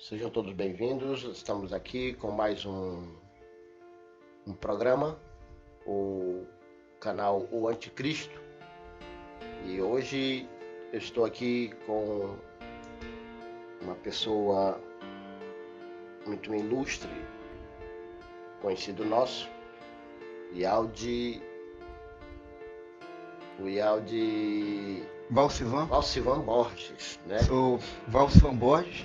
Sejam todos bem-vindos. Estamos aqui com mais um programa, o canal O Anticristo. E hoje eu estou aqui com uma pessoa muito ilustre, conhecido nosso, o Ialdi Valcivan Borges, né? Sou Valcivan Borges,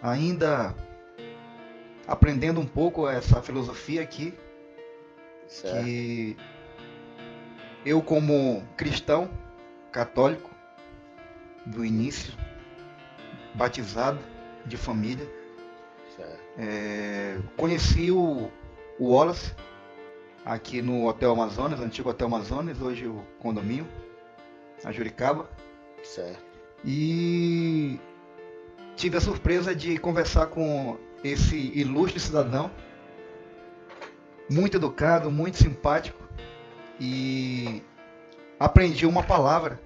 ainda aprendendo um pouco essa filosofia aqui, Certo. que eu, como cristão católico do início, batizado de família, Certo. conheci o Wallace aqui no Hotel Amazonas, antigo Hotel Amazonas, hoje o condomínio, a Juricaba. Certo. E tive a surpresa de conversar com esse ilustre cidadão, muito educado, muito simpático, e aprendi uma palavra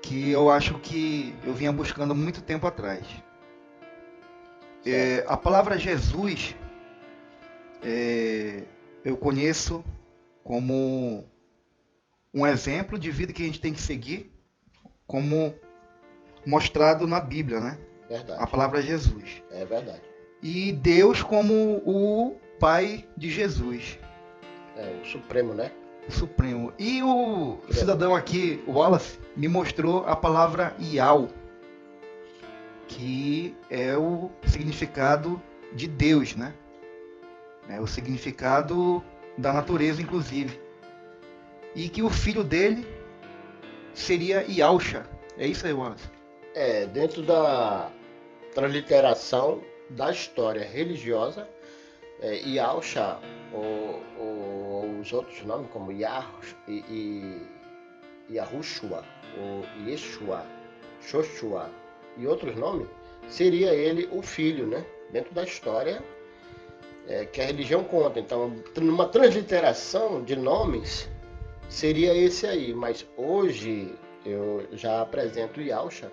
que eu acho que eu vinha buscando muito tempo atrás. A palavra Jesus eu conheço como um exemplo de vida que a gente tem que seguir, como mostrado na Bíblia, né? Verdade. A palavra Jesus. É verdade. E Deus como o Pai de Jesus. É o Supremo, né? O Supremo. E o cidadão aqui, o Wallace, me mostrou a palavra Ial, que é o significado de Deus, né? É o significado da natureza, inclusive. E que o filho dele seria Ialcha. É isso aí, Wallace? Dentro da transliteração da história religiosa, Yahshua, ou os outros nomes, como Yahushua, ou Yeshua, Xoxua e outros nomes, seria ele o filho, né? Dentro da história que a religião conta. Então, numa transliteração de nomes, seria esse aí. Mas hoje eu já apresento Yahshua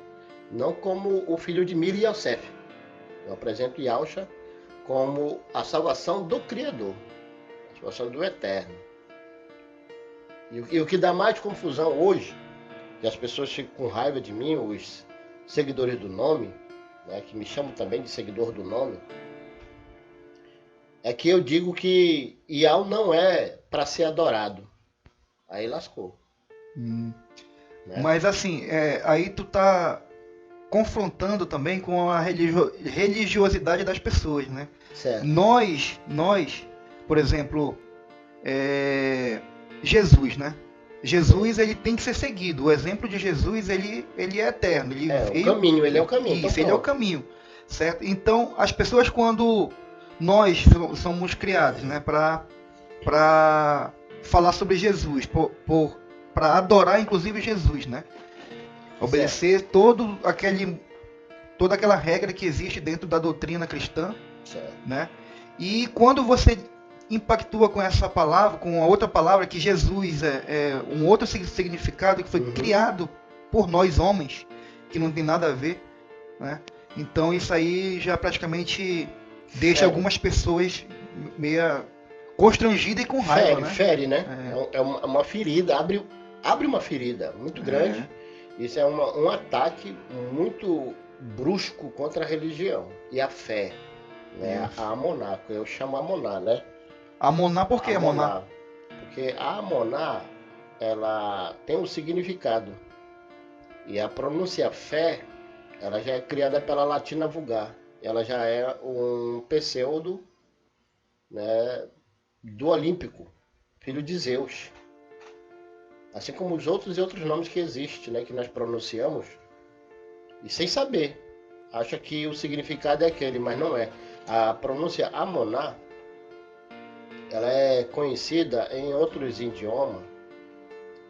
não como o filho de Miri e Yosef. Eu apresento Yahshua como a salvação do Criador, a salvação do Eterno. E o que dá mais confusão hoje, que as pessoas ficam com raiva de mim, os seguidores do nome, né, que me chamam também de seguidor do nome, é que eu digo que Ial não é para ser adorado. Aí lascou. Né? Mas assim, aí tu tá confrontando também com a religiosidade das pessoas, né? Certo. Nós, por exemplo, Jesus, né? Jesus, ele tem que ser seguido. O exemplo de Jesus, ele é eterno. Ele veio, o caminho, ele é o caminho. Isso, ele é o caminho, certo? Então, as pessoas, quando nós somos criados, né, para falar sobre Jesus, para adorar, inclusive, Jesus, né? Obedecer toda aquela regra que existe dentro da doutrina cristã, né? E quando você impactua com essa palavra, com a outra palavra, que Jesus é um outro significado que foi criado por nós homens, que não tem nada a ver, né? Então isso aí já praticamente deixa algumas pessoas meio constrangidas e com raiva, né? Fere, né? É uma ferida, abre uma ferida muito grande. Isso é um ataque muito brusco contra a religião e a fé, né? A Amoná, eu chamo Amoná, né? Amoná, por que Amoná? Porque a Amoná, ela tem um significado. E a pronúncia fé, ela já é criada pela latina vulgar. Ela já é um pseudo, né, do Olímpico, filho de Zeus. Assim como os outros nomes que existem, né, que nós pronunciamos, e sem saber. Acha que o significado é aquele, mas não é. A pronúncia Amoná, ela é conhecida em outros idiomas,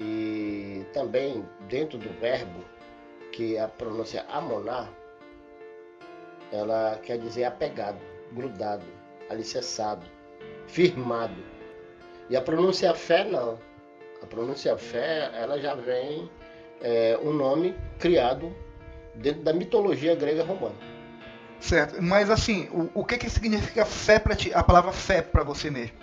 e também dentro do verbo, que a pronúncia Amoná, ela quer dizer apegado, grudado, alicerçado, firmado. E a pronúncia fé não. A pronúncia fé, ela já vem um nome criado dentro da mitologia grega e romana. Certo. Mas assim, o que significa fé para ti? A palavra fé para você mesmo?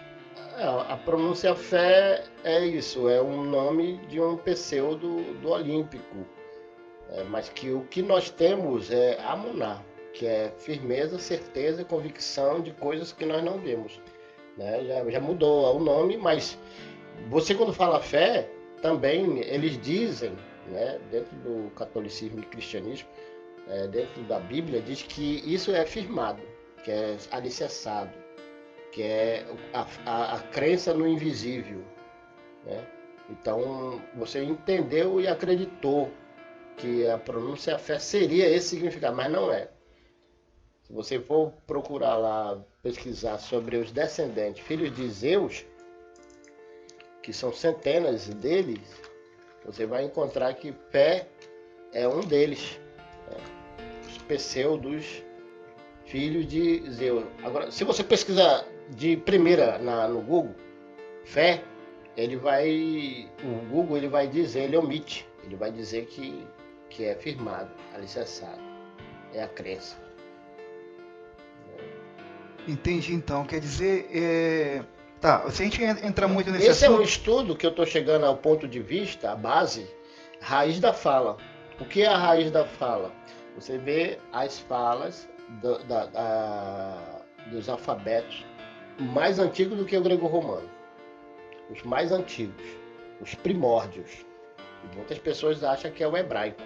A pronúncia fé é isso, é um nome de um Perseu do Olímpico. Mas que o que nós temos é amoná, que é firmeza, certeza e convicção de coisas que nós não vemos. Né? Já mudou o nome, mas você quando fala fé, também eles dizem, né, dentro do catolicismo e cristianismo, dentro da Bíblia, diz que isso é firmado, que é alicerçado, que é a crença no invisível. Né? Então você entendeu e acreditou que a pronúncia fé seria esse significado, mas não é. Se você for procurar lá, pesquisar sobre os descendentes, filhos de Zeus, que são centenas deles, você vai encontrar que Pé é um deles. Né? Os Perseu dos filhos de Zeus. Agora, se você pesquisar de primeira no Google, Fé, o Google ele vai dizer, ele omite, ele vai dizer que é firmado, alicerçado, é a crença. Entendi, então. Quer dizer, tá, se a gente entra muito nesse Esse assunto... é um estudo que eu estou chegando ao ponto de vista, a base, raiz da fala. O que é a raiz da fala? Você vê as falas dos alfabetos mais antigos do que o grego-romano. Os mais antigos, os primórdios. E muitas pessoas acham que é o hebraico.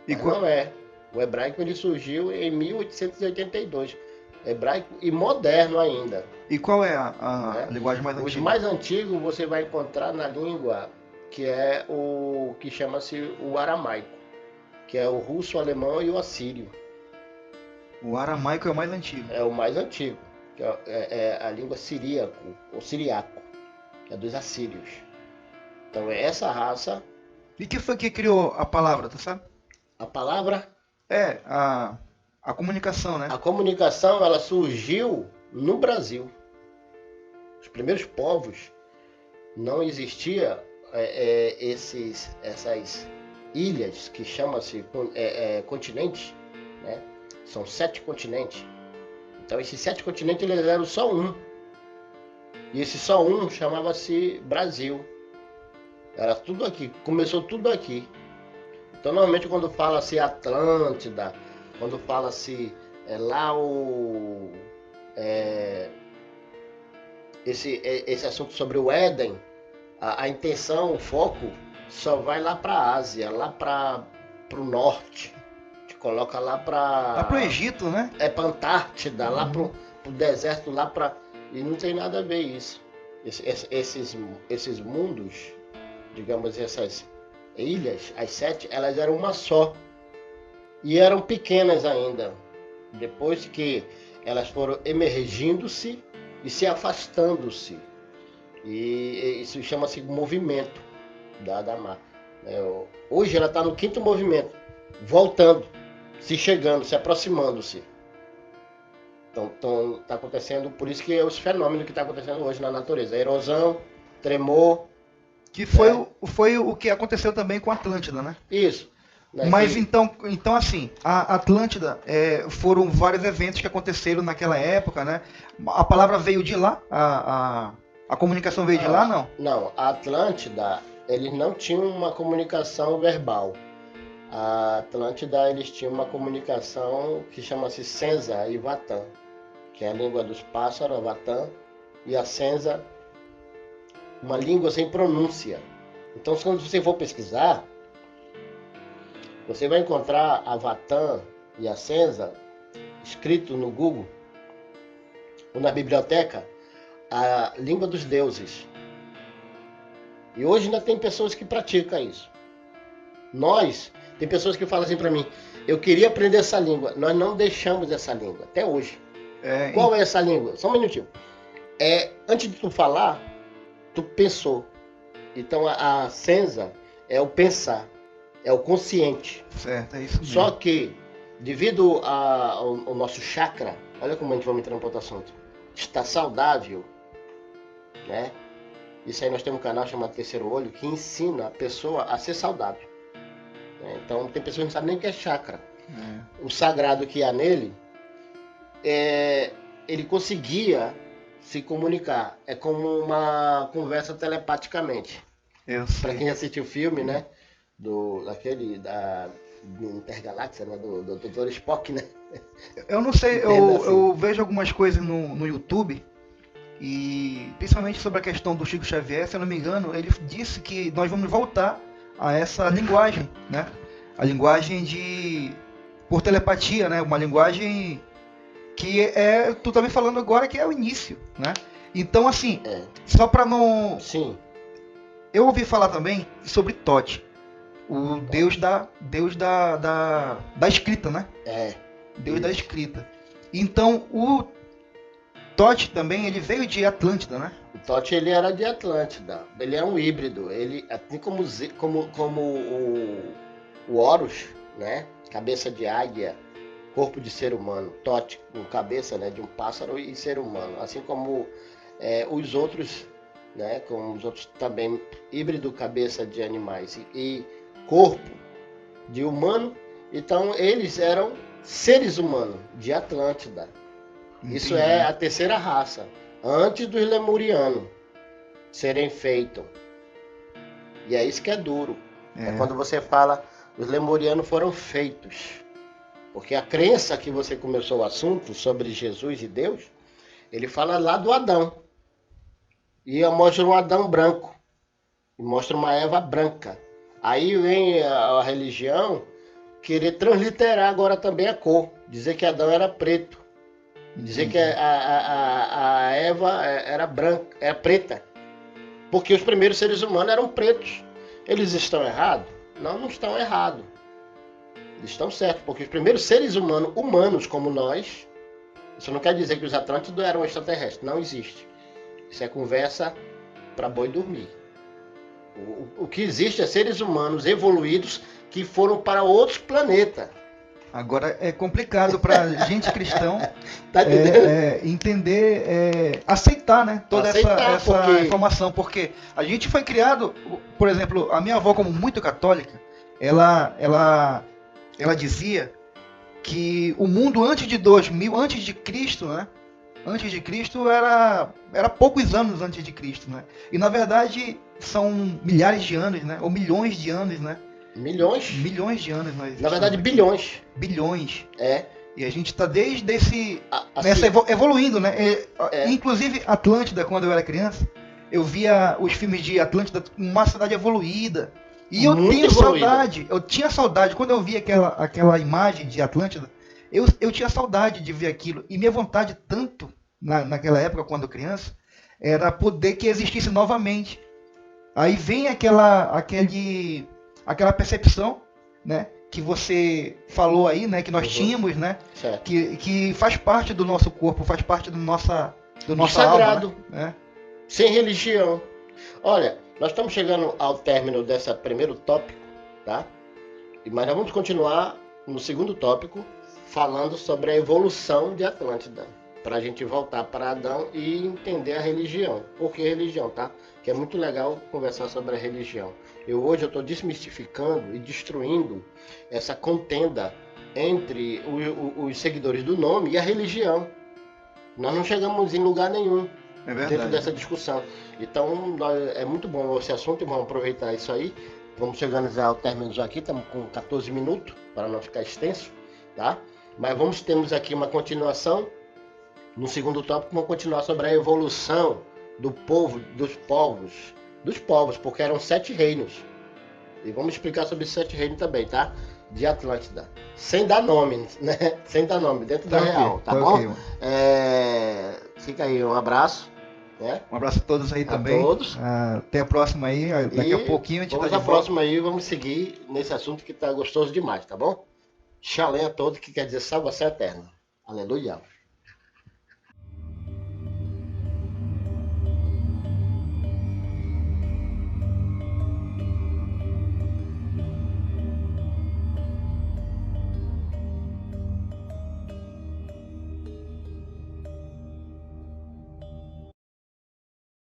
Mas não é. O hebraico ele surgiu em 1882. Hebraico e moderno ainda. E qual é a linguagem mais antiga? Os mais antigos você vai encontrar na língua que é o que chama-se o aramaico, que é o russo, o alemão e o assírio. O aramaico é o mais antigo. É o mais antigo, que é a língua siríaco, ou siriaco, que é dos assírios. Então é essa raça. E que foi que criou a palavra, tu sabe? A palavra? A comunicação, né? A comunicação, ela surgiu no Brasil. Os primeiros povos, não existia essas ilhas que chamam-se continentes, né? São 7 continentes. Então esses 7 continentes eles eram só um. E esse só um chamava-se Brasil. Era tudo aqui, começou tudo aqui. Então normalmente quando fala-se Atlântida, quando fala-se esse assunto sobre o Éden, a intenção, o foco, só vai lá para a Ásia, lá para o norte. Te coloca lá para... Lá para o Egito, né? Para a Antártida, lá para o deserto, lá para... E não tem nada a ver isso. Esses mundos, digamos, essas ilhas, as 7, elas eram uma só. E eram pequenas ainda. Depois que elas foram emergindo-se e se afastando-se. E isso chama-se movimento da mar. Hoje ela está no 5º movimento, voltando, se chegando, se aproximando-se. Então está acontecendo, por isso que é os fenômenos que estão acontecendo hoje na natureza. Erosão, tremor. Que foi o que aconteceu também com a Atlântida, né? Isso. Mas então assim, a Atlântida foram vários eventos que aconteceram naquela época, né? A palavra veio de lá? A comunicação veio de lá, não? Não, a Atlântida, eles não tinham uma comunicação verbal. A Atlântida, eles tinham uma comunicação que chama-se Senza e Vatã, que é a língua dos pássaros, a Vatã, e a Senza, uma língua sem pronúncia. Então, quando você for pesquisar, você vai encontrar a Vatã e a Senza escrito no Google ou na biblioteca, a língua dos deuses. E hoje ainda tem pessoas que praticam isso. Tem pessoas que falam assim para mim, eu queria aprender essa língua. Nós não deixamos essa língua, até hoje. Qual é essa língua? Só um minutinho. Antes de tu falar, tu pensou. Então a Senza é o pensar, é o consciente. Certo, é isso mesmo. Só que, devido ao nosso chakra, olha como a gente vai entrar no outro assunto, está saudável, né? Isso aí nós temos um canal chamado Terceiro Olho, que ensina a pessoa a ser saudável. né? Então tem pessoas que não sabem nem o que é chakra. É. O sagrado que há nele, ele conseguia se comunicar. É como uma conversa telepaticamente. Eu Para sei. quem assistiu o filme, né? Do Intergaláxia, né? Do Dr. Spock, né? Eu não sei, Entenda assim. eu vejo algumas coisas no YouTube, e principalmente sobre a questão do Chico Xavier, se eu não me engano, ele disse que nós vamos voltar a essa linguagem, né? A linguagem por telepatia, né? Uma linguagem que tu tá me falando agora que é o início, né? Então, assim, só para não... Sim. Eu ouvi falar também sobre Thoth, o deus da escrita, né? Deus da escrita. Então, o Thoth também, ele veio de Atlântida, né? O Thoth, ele era de Atlântida. Ele é um híbrido. Ele, assim como o Horus, né? Cabeça de águia, corpo de ser humano. Thoth, com cabeça, né, de um pássaro e ser humano. Assim como os outros, né? Como os outros também, híbrido, cabeça de animais e corpo de humano. Então, eles eram seres humanos de Atlântida. Entendi. Isso é a terceira raça, antes dos lemurianos serem feitos. E é isso que é duro. É quando você fala, os lemurianos foram feitos. Porque a crença que você começou o assunto sobre Jesus e Deus, ele fala lá do Adão. E mostra um Adão branco. E mostra uma Eva branca. Aí vem a religião querer transliterar agora também a cor. Dizer que Adão era preto. Dizer que a Eva era branca, era preta. Porque os primeiros seres humanos eram pretos. Eles estão errados? Não, não estão errados. Eles estão certos, porque os primeiros seres humanos como nós, isso não quer dizer que os Atlântidos eram extraterrestres. Não existe. Isso é conversa para boi dormir. O que existe é seres humanos evoluídos que foram para outros planetas. Agora é complicado para gente cristão Tá entender, aceitar, né, toda essa informação, porque a gente foi criado, por exemplo, a minha avó, como muito católica, ela dizia que o mundo antes de 2000, antes de Cristo, né, antes de Cristo era poucos anos antes de Cristo, né, e na verdade são milhares de anos, né, ou milhões de anos, né. Milhões? Milhões de anos. Na verdade, bilhões. Bilhões. É. E a gente está desde evoluindo, né? Inclusive, Atlântida, quando eu era criança, eu via os filmes de Atlântida, uma cidade evoluída. E eu tinha saudade. Quando eu via aquela imagem de Atlântida, eu tinha saudade de ver aquilo. E minha vontade tanto, naquela época, quando criança, era poder que existisse novamente. Aí vem aquela percepção, né, que você falou aí, né, que nós tínhamos, né, que faz parte do nosso corpo, faz parte do nosso sagrado, alma, né? Sem religião. Olha, nós estamos chegando ao término desse primeiro tópico, tá? Mas nós vamos continuar no segundo tópico, falando sobre a evolução de Atlântida, para a gente voltar para Adão e entender a religião. Por que religião, tá? Que é muito legal conversar sobre a religião. Hoje eu estou desmistificando e destruindo essa contenda entre os seguidores do nome e a religião. Nós não chegamos em lugar nenhum dentro dessa discussão. Então é muito bom esse assunto e vamos aproveitar isso aí. Vamos chegando já ao término já aqui, estamos com 14 minutos para não ficar extenso, tá? Mas temos aqui uma continuação. No segundo tópico, vamos continuar sobre a evolução do povo, dos povos, porque eram 7 reinos. E vamos explicar sobre esses 7 reinos também, tá? De Atlântida. Sem dar nome, né? Sem dar nome, dentro da real, tá bom? Okay. Fica aí, um abraço. Né? Um abraço a todos aí também. A todos. Até a próxima aí, daqui a pouquinho a gente tá de volta. Vamos à próxima aí, vamos seguir nesse assunto que tá gostoso demais, tá bom? Shalom a todos, que quer dizer salvação eterna. Aleluia.